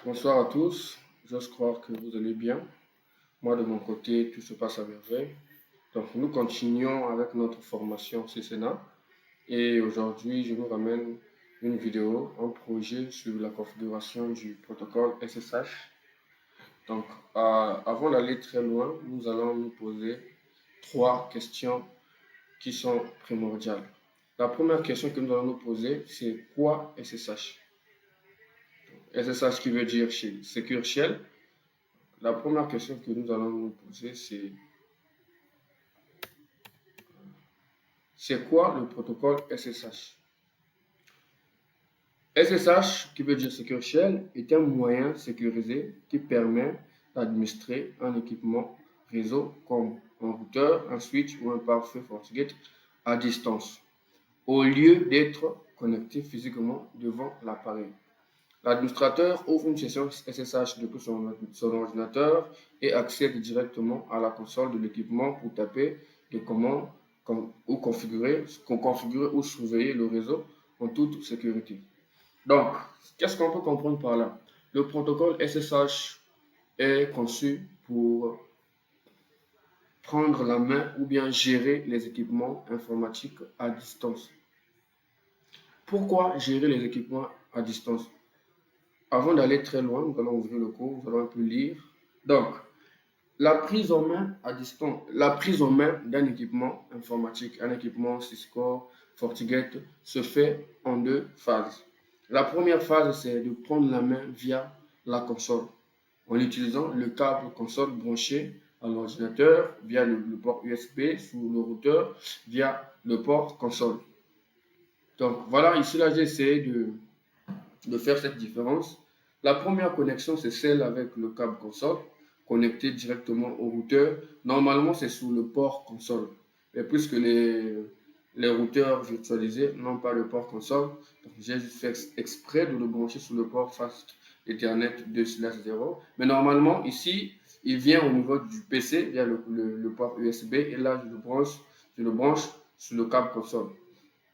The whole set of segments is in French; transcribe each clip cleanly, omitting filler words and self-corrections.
Bonsoir à tous, j'ose croire que vous allez bien. Moi, de mon côté, tout se passe à merveille. Donc, nous continuons avec notre formation CCNA et aujourd'hui, je vous ramène une vidéo, un projet sur la configuration du protocole SSH. Donc, avant d'aller très loin, nous allons nous poser trois questions qui sont primordiales. La première question que nous allons nous poser, c'est quoi SSH? SSH qui veut dire Secure Shell. La première question que nous allons nous poser, c'est quoi le protocole SSH? SSH, qui veut dire Secure Shell, est un moyen sécurisé qui permet d'administrer un équipement réseau comme un routeur, un switch ou un pare-feu FortiGate à distance, au lieu d'être connecté physiquement devant l'appareil. L'administrateur ouvre une session SSH depuis son ordinateur et accède directement à la console de l'équipement pour taper des commandes ou configurer ou surveiller le réseau en toute sécurité. Donc, qu'est-ce qu'on peut comprendre par là? Le protocole SSH est conçu pour prendre la main ou bien gérer les équipements informatiques à distance. Pourquoi gérer les équipements à distance? Avant d'aller très loin, nous allons ouvrir le cours, nous allons un peu lire. Donc, la prise en main à distance, la prise en main d'un équipement informatique, un équipement Cisco, FortiGate, se fait en deux phases. La première phase, c'est de prendre la main via la console, en utilisant le câble console branché à l'ordinateur via le port USB sous le routeur via le port console. Donc voilà, ici là j'ai essayé de faire cette différence. La première connexion, c'est celle avec le câble console, connecté directement au routeur. Normalement, c'est sous le port console. Et puisque les routeurs virtualisés n'ont pas le port console, j'ai fait exprès de le brancher sur le port Fast Ethernet 2/0. Mais normalement, ici, il vient au niveau du PC via le port USB. Et là, je le branche sur le câble console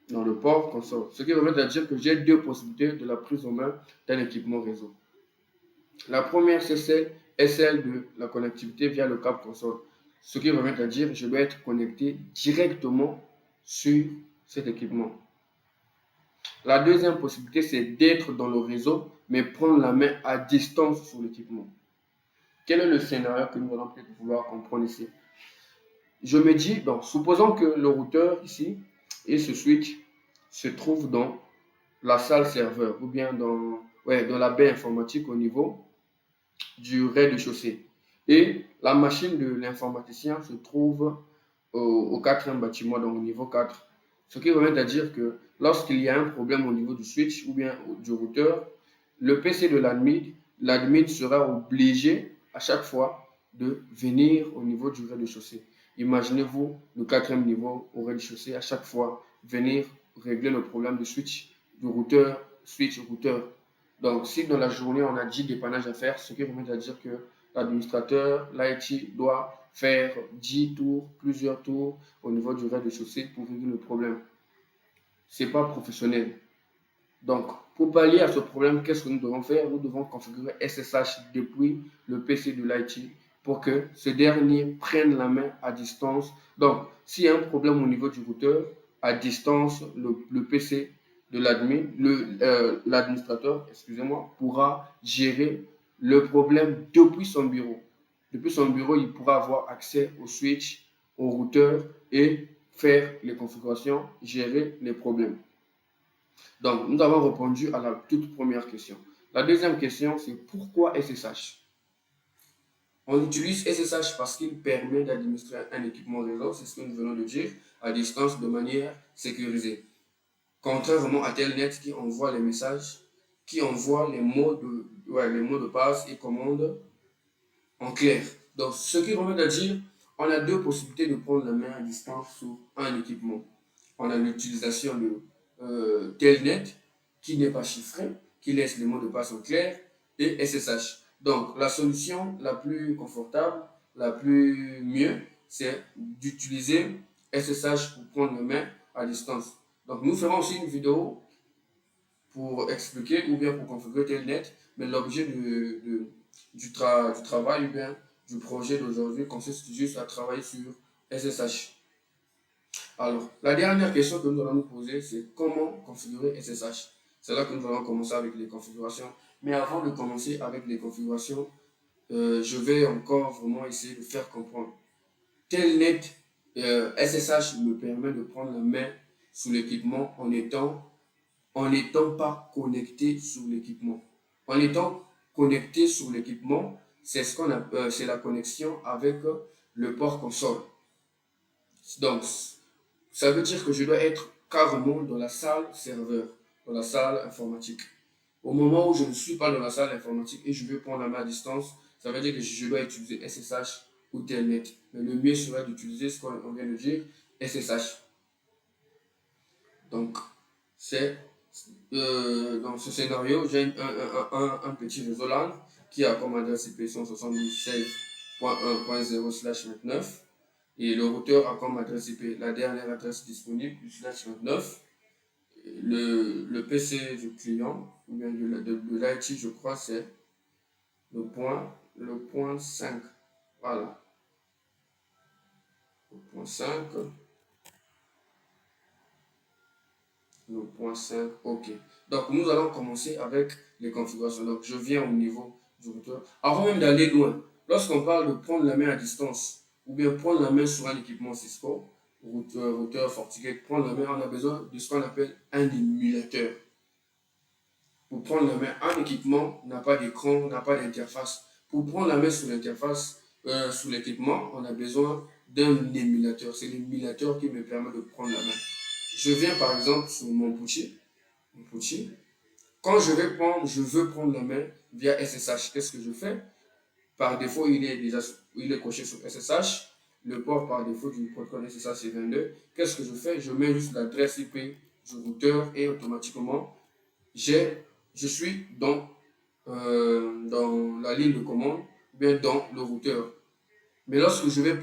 dans le port console. Ce qui permet de dire que j'ai deux possibilités de la prise en main d'un équipement réseau. La première, est celle de la connectivité via le câble console. Ce qui permet de dire que je dois être connecté directement sur cet équipement. La deuxième possibilité, c'est d'être dans le réseau, mais prendre la main à distance sur l'équipement. Quel est le scénario que nous allons peut-être vouloir comprendre ici? Je me dis, donc, supposons que le routeur ici et ce switch se trouvent dans la salle serveur ou bien dans la baie informatique au niveau du rez-de-chaussée. Et la machine de l'informaticien se trouve au quatrième bâtiment, donc au niveau 4. Ce qui revient à dire que lorsqu'il y a un problème au niveau du switch ou bien du routeur, le PC de l'admin sera obligé à chaque fois de venir au niveau du rez-de-chaussée. Imaginez-vous le quatrième niveau au rez-de-chaussée, à chaque fois venir régler le problème du switch, du routeur, switch, routeur. Donc, si dans la journée, on a 10 dépannages à faire, ce qui remet à dire que l'administrateur, l'IT, doit faire 10 tours, plusieurs tours au niveau du rez-de-chaussée pour régler le problème. Ce n'est pas professionnel. Donc, pour pallier à ce problème, qu'est-ce que nous devons faire? Nous devons configurer SSH depuis le PC de l'IT pour que ce dernier prenne la main à distance. Donc, s'il y a un problème au niveau du routeur, à distance, le PC de l'administrateur, excusez-moi, pourra gérer le problème depuis son bureau. Depuis son bureau, il pourra avoir accès au switch, au routeur et faire les configurations, gérer les problèmes. Donc, nous avons répondu à la toute première question. La deuxième question, c'est pourquoi SSH? On utilise SSH parce qu'il permet d'administrer un équipement réseau, c'est ce que nous venons de dire, à distance de manière sécurisée. Contrairement à Telnet qui envoie les messages, qui envoie les mots de passe et commandes en clair. Donc, ce qui remet à dire, on a deux possibilités de prendre la main à distance sur un équipement. On a l'utilisation de Telnet, qui n'est pas chiffré, qui laisse les mots de passe en clair, et SSH. Donc, la solution la plus confortable, la plus mieux, c'est d'utiliser SSH pour prendre la main à distance. Donc, nous ferons aussi une vidéo pour expliquer ou bien pour configurer Telnet, mais l'objet du travail ou bien du projet d'aujourd'hui consiste juste à travailler sur SSH. Alors, la dernière question que nous allons nous poser, c'est comment configurer SSH. C'est là que nous allons commencer avec les configurations. Mais avant de commencer avec les configurations, je vais encore vraiment essayer de faire comprendre. Telnet SSH me permet de prendre la main sur l'équipement en n'étant pas connecté sur l'équipement. En étant connecté sur l'équipement, c'est ce qu'on appelle, c'est la connexion avec le port console. Donc, ça veut dire que je dois être carrément dans la salle serveur, dans la salle informatique. Au moment où je ne suis pas dans la salle informatique et je veux prendre la main à distance, ça veut dire que je dois utiliser SSH ou Telnet. Mais le mieux serait d'utiliser ce qu'on vient de dire, SSH. Donc, c'est dans ce scénario, j'ai un petit réseau LAN qui a comme adresse IP 172.1.0/29 et le routeur a comme adresse IP la dernière adresse disponible du /29. Le PC du client, ou bien de l'IT, je crois, c'est le point 5. Voilà. Le point 5. Le point 5, ok. Donc, nous allons commencer avec les configurations. Donc, je viens au niveau du routeur. Avant même d'aller loin, lorsqu'on parle de prendre la main à distance, ou bien prendre la main sur un équipement Cisco, routeur FortiGate, prendre la main, on a besoin de ce qu'on appelle un émulateur. Pour prendre la main, un équipement n'a pas d'écran, n'a pas d'interface. Pour prendre la main sur l'interface, sur l'équipement, on a besoin d'un émulateur. C'est l'émulateur qui me permet de prendre la main. Je viens par exemple sur mon Pucci. Quand je veux prendre la main via SSH, qu'est-ce que je fais? Par défaut, il est coché sur SSH. Le port par défaut du protocole SSH c'est 22. Qu'est-ce que je fais? Je mets juste l'adresse IP du routeur et automatiquement, je suis dans la ligne de commande, bien dans le routeur. Mais lorsque je veux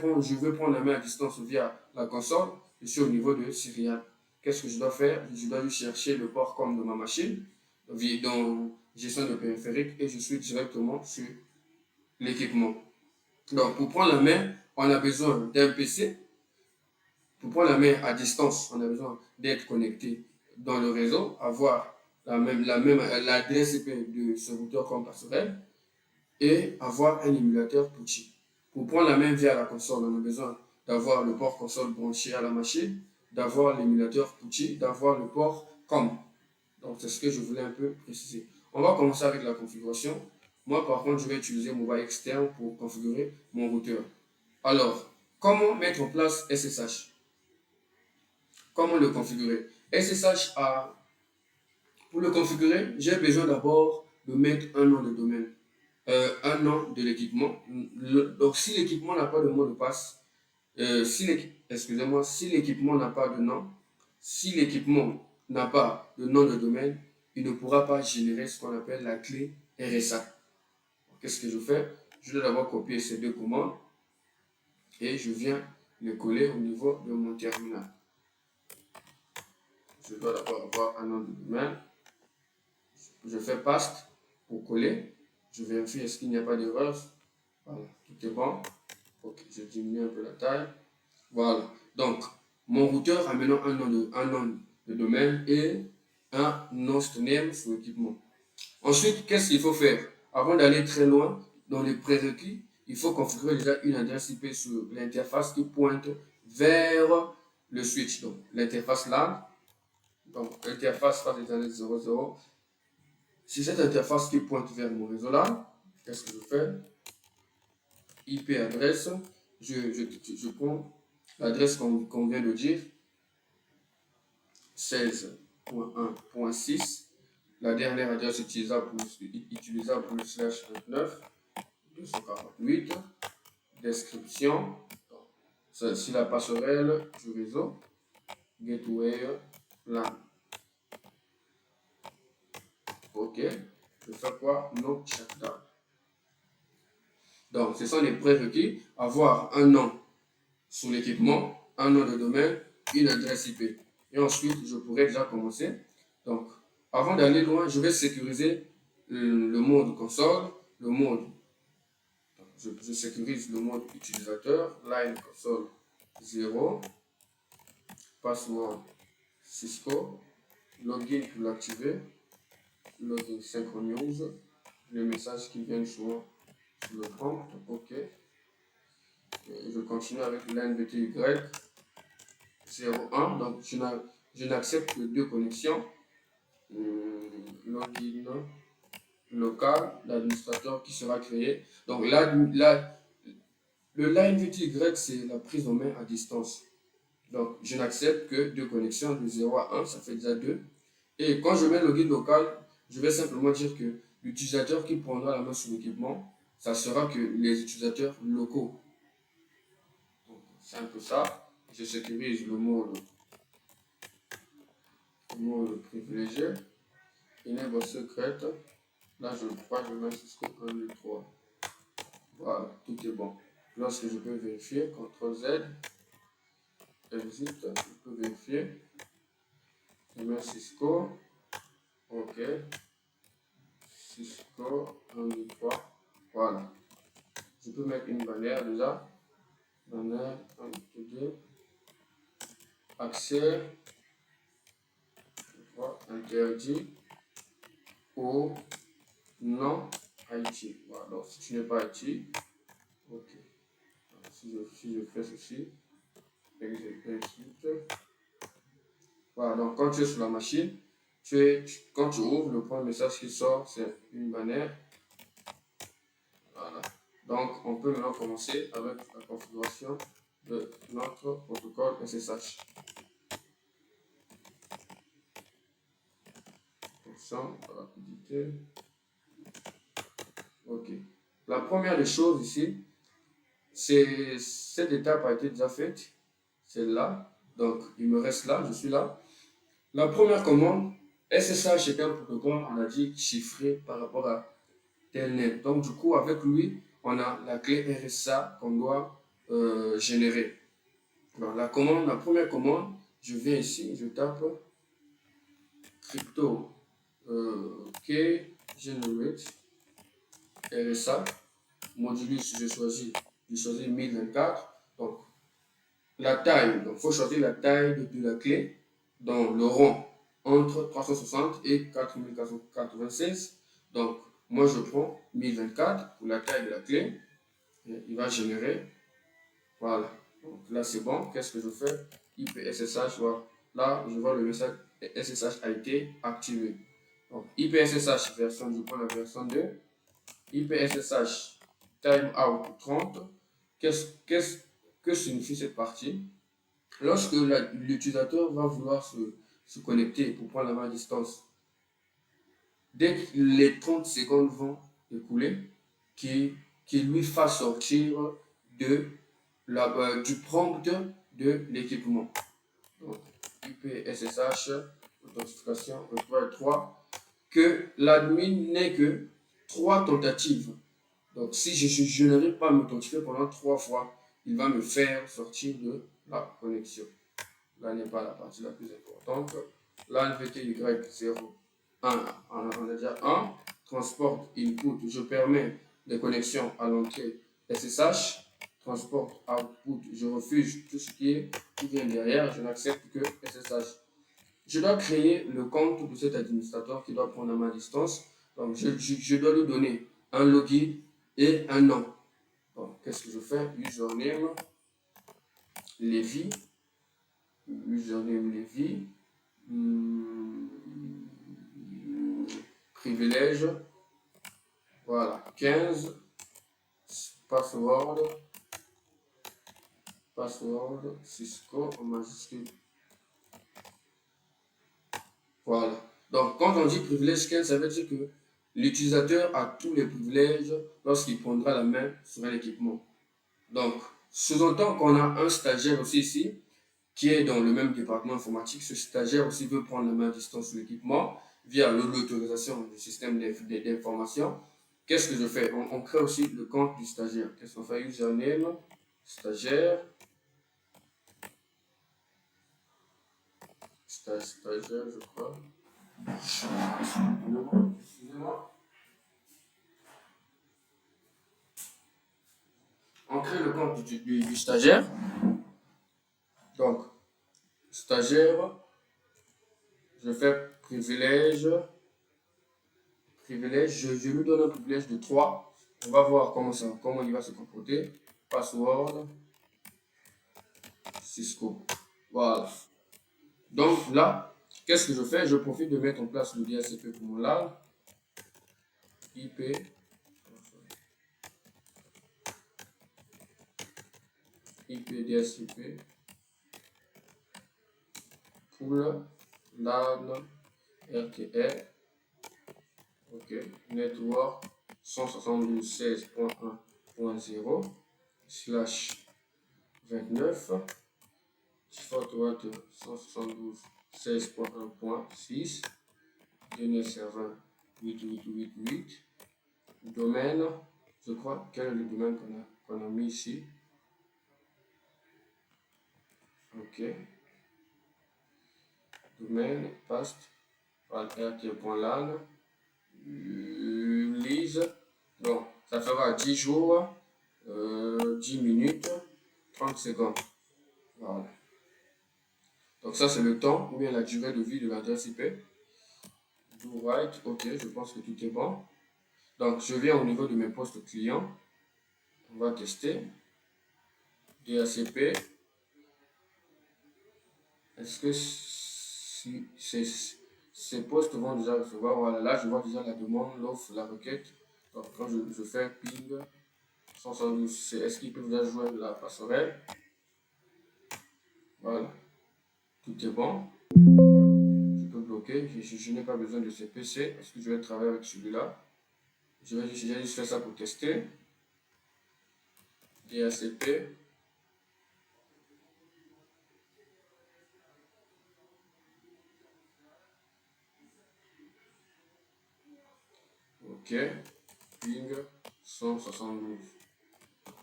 prendre la main à distance via la console, je suis au niveau de Serial. Qu'est-ce que je dois faire? Je dois chercher le port comme de ma machine, dans gestion de périphérique, et je suis directement sur l'équipement. Donc, pour prendre la main, on a besoin d'un PC. Pour prendre la main à distance, on a besoin d'être connecté dans le réseau, avoir l'adresse IP de ce routeur comme passerelle et avoir un émulateur Pucci. Pour prendre la main via la console, on a besoin d'avoir le port console branché à la machine, d'avoir l'émulateur Pucci, d'avoir le port COM. Donc, c'est ce que je voulais un peu préciser. On va commencer avec la configuration. Moi, par contre, je vais utiliser Mobile externe pour configurer mon routeur. Alors, comment mettre en place SSH? Comment le configurer? SSH pour le configurer, j'ai besoin d'abord de mettre un nom de domaine, un nom de l'équipement. Donc, si l'équipement n'a pas de mot de passe, si l'équipement n'a pas de nom, si l'équipement n'a pas de nom de domaine, il ne pourra pas générer ce qu'on appelle la clé RSA. Qu'est-ce que je fais? Je dois d'abord copier ces deux commandes et je viens les coller au niveau de mon terminal. Je dois d'abord avoir un nom de domaine. Je fais paste pour coller. Je vérifie est-ce qu'il n'y a pas d'erreur. Voilà, tout est bon. Ok, je diminue un peu la taille. Voilà. Donc, mon routeur a maintenant un nom de domaine et un host name sur l'équipement. Ensuite, qu'est-ce qu'il faut faire? Avant d'aller très loin, dans les prérequis, il faut configurer déjà une adresse IP sur l'interface qui pointe vers le switch. Donc, l'interface LAN. Donc, l'interface face Ethernet 00. Si cette interface qui pointe vers mon réseau LAN, qu'est-ce que je fais? IP adresse, je prends l'adresse qu'on vient de dire, 16.1.6, la dernière adresse utilisable pour le /29, 248, description, c'est la passerelle du réseau, gateway LAN. Ok, je fais quoi? No shutdown. Donc, ce sont les prérequis, avoir un nom sur l'équipement, un nom de domaine, une adresse IP. Et ensuite, je pourrais déjà commencer. Donc, avant d'aller loin, je vais sécuriser le mode console, le mode. Je sécurise le mode utilisateur, line console 0, password Cisco, login pour l'activer, login Synchronews, les messages qui viennent souvent sur le prompt, OK. Et je continue avec l'NVTY 01, donc je n'accepte que deux connexions, login local, l'administrateur qui sera créé. Donc là, le LineVTY, c'est la prise en main à distance. Donc je n'accepte que deux connexions de 0 à 1, ça fait déjà 2. Et quand je mets login local, je vais simplement dire que l'utilisateur qui prendra la main sur l'équipement, ça sera que les utilisateurs locaux. C'est un peu ça. Je sécurise le mode privilégié. Enable secrète. Là, je crois que je mets Cisco 1, 2, 3. Voilà, tout est bon. Lorsque je peux vérifier, CTRL Z, exit, je peux vérifier. Je mets Cisco. OK. Cisco 1, 2, 3. Voilà. Je peux mettre une bannière déjà. Bannière 1, 2, accès. Interdit au non IT. Voilà. Donc, si tu n'es pas IT, OK. Alors, si je fais ceci, exit. Voilà. Donc, quand tu es sur la machine, quand tu ouvres, le premier message qui sort, c'est une bannière. Voilà. Donc, on peut maintenant commencer avec la configuration de notre protocole SSH. Rapidité. OK. La première des choses ici, c'est cette étape a été déjà faite. C'est là. Donc, il me reste là. Je suis là. La première commande, SSH est un protocole, on a dit, chiffré par rapport à Telnet. Donc, du coup, avec lui, on a la clé RSA qu'on doit générer. Alors, la première commande, je viens ici, je tape crypto key generate RSA modulus, je choisis 1024. Donc, la taille, donc il faut choisir la taille de la clé dans le rond entre 360 et 4496. Donc, moi je prends 1024 pour la taille de la clé. Et il va générer. Voilà. Donc là c'est bon. Qu'est-ce que je fais? IP SSH. Voilà. Là, je vois le message SSH a été activé. Donc, IP SSH version, je prends la version 2. IP SSH timeout 30. Que signifie cette partie? Lorsque l'utilisateur va vouloir se connecter pour prendre la main à distance, dès que les 30 secondes vont écouler, qui lui fasse sortir du prompt de l'équipement. Donc, IP SSH, authentification, 3, que l'admin n'ait que 3 tentatives. Donc, si je n'arrive pas à m'authentifier pendant 3 fois, il va me faire sortir de la connexion. Là n'est pas la partie la plus importante. Là, NVTY 0, 1, on a déjà 1. Transport input, je permets des connexions à l'entrée SSH. Transport output, je refuse tout ce qui vient derrière. Je n'accepte que SSH. Je dois créer le compte de cet administrateur qui doit prendre à ma distance. Donc, je dois lui donner un login et un nom. Donc, qu'est-ce que je fais? Username, Lévi. Username Lévi. Privilège. Voilà. 15. Password. Password. Cisco en majuscule. Voilà. Donc, quand on dit privilège 15, ça veut dire que l'utilisateur a tous les privilèges lorsqu'il prendra la main sur un équipement. Donc, sous-entend qu'on a un stagiaire aussi ici, qui est dans le même département informatique. Ce stagiaire aussi veut prendre la main à distance sur l'équipement via l'autorisation du système d'information. Qu'est-ce que je fais? On crée aussi le compte du stagiaire. Qu'est-ce qu'on fait? Username, stagiaire, stagiaire, je crois. Excusez-moi. On crée le compte du stagiaire. Donc, stagiaire, je fais privilège. Je lui donne un privilège de 3. On va voir comment il va se comporter. Password, Cisco. Voilà. Donc là, qu'est-ce que je fais? Je profite de mettre en place le DHCP pour mon LAN. IP. IP DHCP. Pool. LAN. RTL. OK. Network 172.16.1.0 slash 29. Default route 172.16.1.6. DNS serveur 8888. Domaine, je crois, quel est le domaine qu'on a mis ici? OK. Domaine, past, rt.lan, lise. Donc, ça fera 10 jours, 10 minutes, 30 secondes. Voilà. Donc, ça, c'est le temps ou bien la durée de vie de l'adresse IP. Do write, OK, je pense que tout est bon. Donc, je viens au niveau de mes postes clients. On va tester. DHCP. Est-ce que si ces postes vont déjà recevoir? Voilà, là, je vois déjà la demande, l'offre, la requête. Donc, quand je fais ping 172, est-ce qu'il peut déjà joindre la passerelle? Voilà, tout est bon. Je peux bloquer. Je n'ai pas besoin de ce PC parce que je vais travailler avec celui-là. J'ai juste fait ça pour tester. DHCP. OK. Ping 172.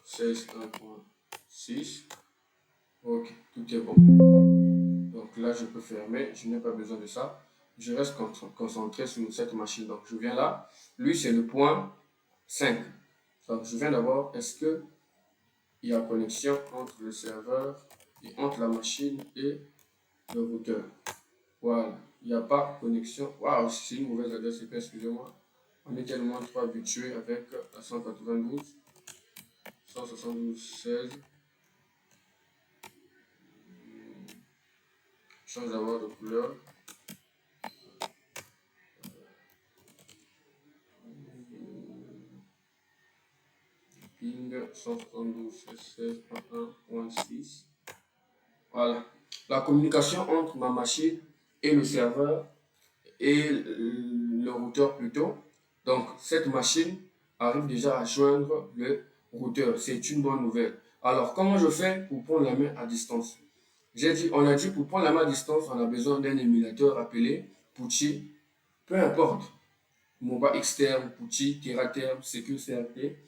16.1.6. OK, tout est bon. Donc là, je peux fermer. Je n'ai pas besoin de ça. Je reste concentré sur cette machine. Donc, je viens là. Lui, c'est le point 5. Donc, je viens d'abord, est-ce qu'il y a connexion entre le serveur et entre la machine et le routeur? Voilà. Il n'y a pas connexion. Waouh, c'est une mauvaise adresse IP, excusez-moi. On est tellement trop habitué avec la 192, 172.16. Change d'abord de couleur. Ping 172.16.1.6. Voilà. La communication entre ma machine et le serveur et le routeur plutôt. Donc, cette machine arrive déjà à joindre le routeur. C'est une bonne nouvelle. Alors, comment je fais pour prendre la main à distance? On a dit pour prendre la main à distance, on a besoin d'un émulateur appelé Pucci. Peu importe. MOBA externe, Pucci, TerraTerm, CQCRT.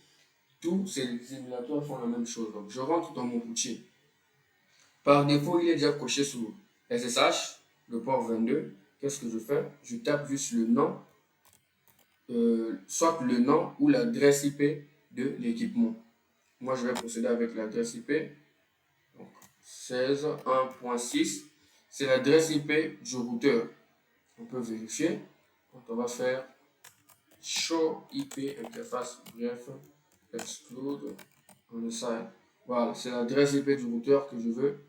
Tous ces émulateurs font la même chose. Donc, je rentre dans mon Pucci. Par défaut, il est déjà coché sur SSH, le port 22. Qu'est-ce que je fais? Je tape juste le nom, soit le nom ou l'adresse IP de l'équipement. Moi, je vais procéder avec l'adresse IP. Donc, 16.1.6, c'est l'adresse IP du routeur. On peut vérifier. Donc, on va faire show IP interface, bref, exclude on the side. Voilà, c'est l'adresse IP du routeur que je veux.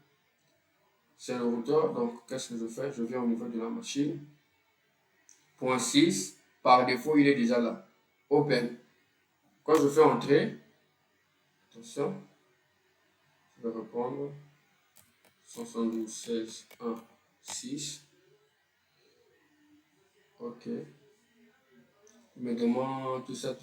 C'est le routeur, donc qu'est-ce que je fais? Je viens au niveau de la machine. Point 6, par défaut, il est déjà là. Open. Quand je fais entrer, attention, je vais répondre 172.16.1.6. OK. Il me demande tout ça.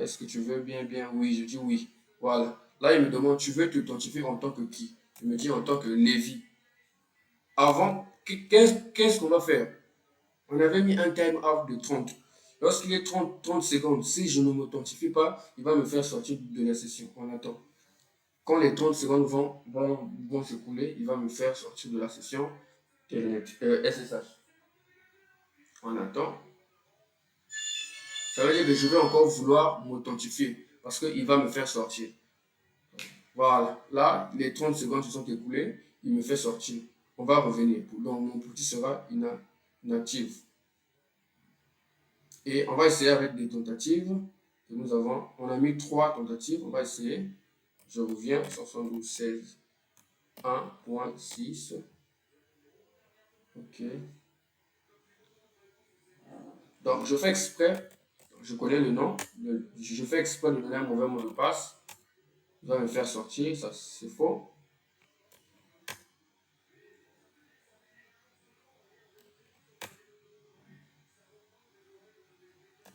Est-ce que tu veux bien? Oui, je dis oui. Voilà. Là, il me demande, tu veux t'identifier en tant que qui? Je me dis en tant que Lévi. Avant, qu'est-ce qu'on va faire? On avait mis un time out de 30. Lorsqu'il est 30 secondes, si je ne m'authentifie pas, il va me faire sortir de la session. On attend. Quand les 30 secondes vont s'écouler, il va me faire sortir de la session SSH. on attend. Ça veut dire que je vais encore vouloir m'authentifier parce qu'il va me faire sortir. Voilà, là, les 30 secondes se sont écoulées, il me fait sortir. On va revenir. Donc, mon petit sera inactif. Et on va essayer avec des tentatives que nous avons. On a mis 3 tentatives, on va essayer. Je reviens, 72.16, 1.6. Ok. Donc, je fais exprès, je connais le nom, je fais exprès de donner un mauvais mot de passe. Il va me faire sortir, ça c'est faux.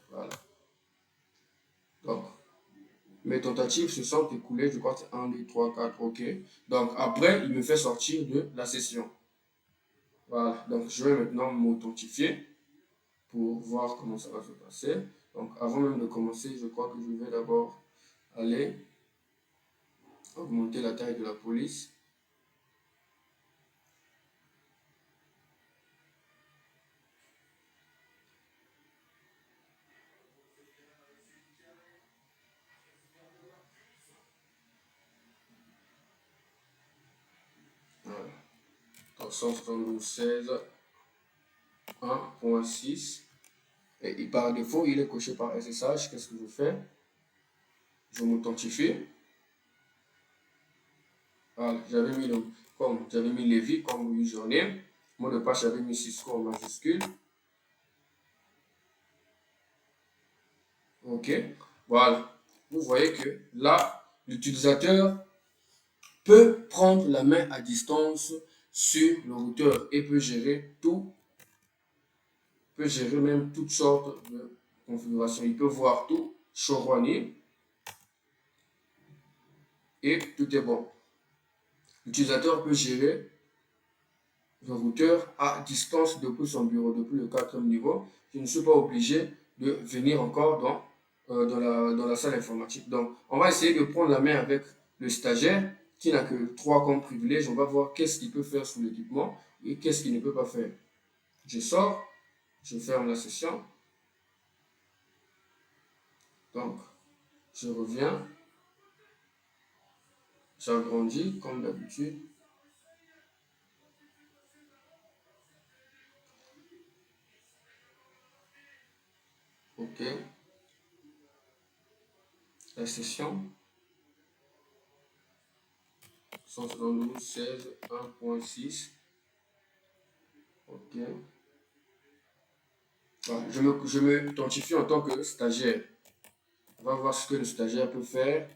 Voilà. Donc, mes tentatives se sont écoulées, je crois que c'est 1, 2, 3, 4, ok. Donc, après, il me fait sortir de la session. Voilà, donc je vais maintenant m'authentifier pour voir comment ça va se passer. Donc, avant même de commencer, je crois que je vais d'abord aller augmenter la taille de la police. Voilà. Donc, 172.16, 1.6. Et par défaut, il est coché par SSH. Qu'est-ce que je fais? Je m'authentifie. Voilà, j'avais mis Lévi comme username. Mot de passe, j'avais mis Cisco en majuscule. Ok, voilà. Vous voyez que là, l'utilisateur peut prendre la main à distance sur le routeur et peut gérer tout, peut gérer même toutes sortes de configurations. Il peut voir tout, showrunner et tout est bon. L'utilisateur peut gérer le routeur à distance depuis son bureau, depuis le 4e niveau. Je ne suis pas obligé de venir encore dans la salle informatique. Donc, on va essayer de prendre la main avec le stagiaire qui n'a que 3 comme privilège. On va voir qu'est-ce qu'il peut faire sous l'équipement et qu'est-ce qu'il ne peut pas faire. Je sors, je ferme la session. Donc, je reviens. J'agrandis comme d'habitude. OK. La session. 172.16, 1.6. OK. Voilà. Je me identifie en tant que stagiaire. On va voir ce que le stagiaire peut faire.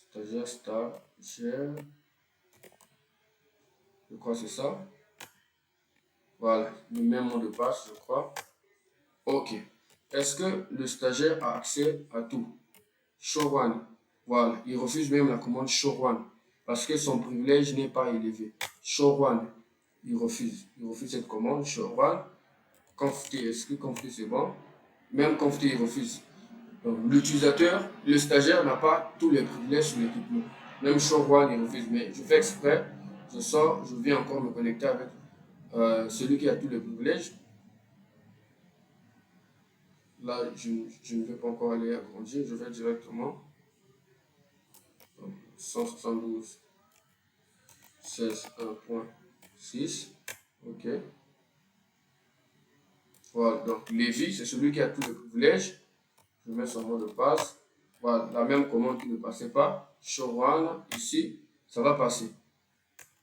Stagiaire. Je crois que c'est ça. Voilà. Le même mot de passe, je crois. OK. Est-ce que le stagiaire a accès à tout? Showrun. Voilà. Il refuse même la commande Showrun parce que son privilège n'est pas élevé. Showrun. Il refuse. Il refuse cette commande. Showrun. Config. Est-ce que config c'est bon? Même config, il refuse. Donc, l'utilisateur, le stagiaire n'a pas tous les privilèges sur l'équipement. Même Showrun, il refuse. Mais je fais exprès. Je sors. Je viens encore me connecter avec celui qui a tous les privilèges. Là, je ne vais pas encore aller agrandir. Je vais directement. 172. 16.1.6. OK. Voilà. Donc, Lévi, c'est celui qui a tous les privilèges. Je mets son mot de passe. Voilà. La même commande qui ne passait pas. Showrun, ici, ça va passer.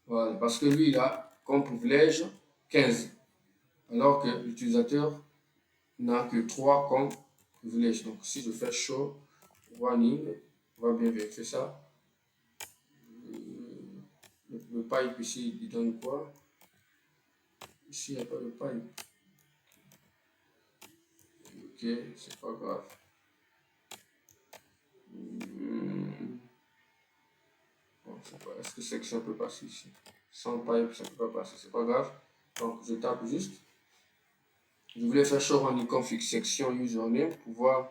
Voilà. Parce que lui, il a comme privilège 15. Alors que l'utilisateur n'a que 3 comme privilège. Donc, si je fais show running, on va bien vérifier ça. Le pipe ici, il donne quoi? Ici, il n'y a pas de pipe. Ok, c'est pas grave. Bon, est-ce que section peut passer ici? Sans pipe, ça ne peut pas passer, c'est pas grave. Donc, je tape juste. Je voulais faire show running config section username pour voir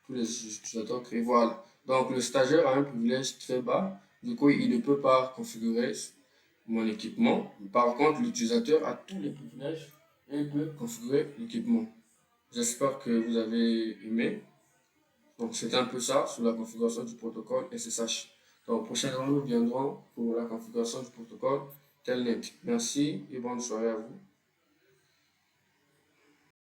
tous les utilisateurs créés. Voilà. Donc, le stagiaire a un privilège très bas. Du coup, il ne peut pas configurer mon équipement. Par contre, l'utilisateur a tous les privilèges et il peut configurer l'équipement. J'espère que vous avez aimé. Donc, c'était un peu ça sur la configuration du protocole SSH. Donc, prochainement, nous viendrons pour la configuration du protocole Telnet. Merci et bonne soirée à vous.